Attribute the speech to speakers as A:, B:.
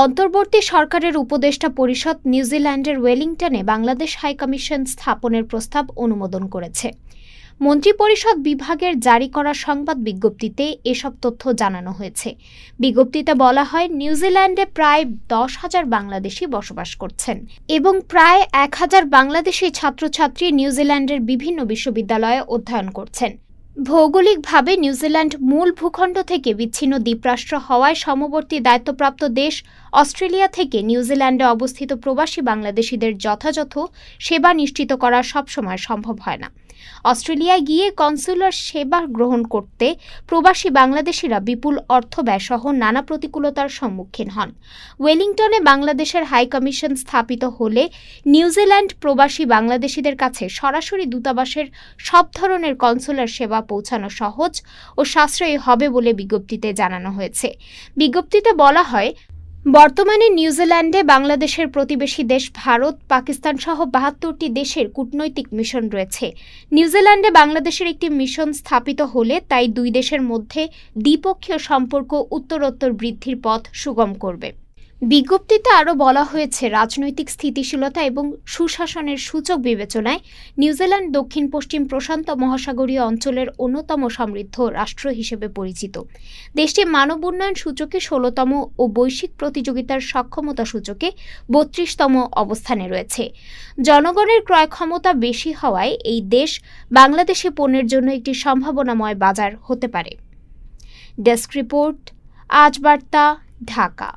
A: অন্তর্বর্তী সরকারের উপদেষ্টা পরিষদ নিউজিল্যান্ডের ওয়েলিংটনে বাংলাদেশ হাইকমিশন স্থাপনের প্রস্তাব অনুমোদন করেছে। মন্ত্রিপরিষদ বিভাগের জারি করা সংবাদ বিজ্ঞপ্তিতে এসব তথ্য জানানো হয়েছে। বিজ্ঞপ্তিতে বলা হয়, নিউজিল্যান্ডে প্রায় 10,000 বাংলাদেশি বসবাস করছেন এবং প্রায় 1,000 বাংলাদেশি ছাত্রছাত্রী নিউজিল্যান্ডের বিভিন্ন বিশ্ববিদ্যালয়ে অধ্যয়ন করছেন। ভৌগোলিকভাবে নিউজিল্যান্ড মূল ভূখণ্ড থেকে বিচ্ছিন্ন দ্বীপরাষ্ট্র হওয়ায় সমবর্তী দায়িত্বপ্রাপ্ত দেশ অস্ট্রেলিয়া থেকে নিউজিল্যান্ডে অবস্থিত প্রবাসী বাংলাদেশিদের যথাযথ সেবা নিশ্চিত করা সবসময় সম্ভব হয় না। অস্ট্রেলিয়ায় গিয়ে কনস্যুলার সেবা গ্রহণ করতে প্রবাসী বাংলাদেশিরা বিপুল অর্থ ব্যয়সহ নানা প্রতিকূলতার সম্মুখীন হন। ওয়েলিংটনে বাংলাদেশের হাইকমিশন স্থাপিত হলে নিউজিল্যান্ড প্রবাসী বাংলাদেশিদের কাছে সরাসরি দূতাবাসের সব ধরনের কনস্যুলার সেবা পৌঁছানো সহজ ও সাশ্রয়ী হবে বলে বিজ্ঞপ্তিতে জানানো হয়েছে। বিজ্ঞপ্তিতে বলা হয়, বর্তমানে নিউজিল্যান্ডে বাংলাদেশের প্রতিবেশী দেশ ভারত, পাকিস্তান সহ 72টি দেশের কূটনৈতিক মিশন রয়েছে। নিউজিল্যান্ডে বাংলাদেশের একটি মিশন স্থাপিত হলে তাই দুই দেশের মধ্যে দ্বিপক্ষীয় সম্পর্ক উত্তরোত্তর বৃদ্ধির পথ সুগম করবে। বিজ্ঞপ্তিতে আরও বলা হয়েছে, রাজনৈতিক স্থিতিশীলতা এবং সুশাসনের সূচক বিবেচনায় নিউজিল্যান্ড দক্ষিণ পশ্চিম প্রশান্ত মহাসাগরীয় অঞ্চলের অন্যতম সমৃদ্ধ রাষ্ট্র হিসেবে পরিচিত। দেশটি মানব উন্নয়ন সূচকে 16তম ও বৈশ্বিক প্রতিযোগিতার সক্ষমতা সূচকে 32তম অবস্থানে রয়েছে। জনগণের ক্রয় ক্ষমতা বেশি হওয়ায় এই দেশ বাংলাদেশি পণ্যের জন্য একটি সম্ভাবনাময় বাজার হতে পারে। ডেস্ক রিপোর্ট, আজ বার্তা, ঢাকা।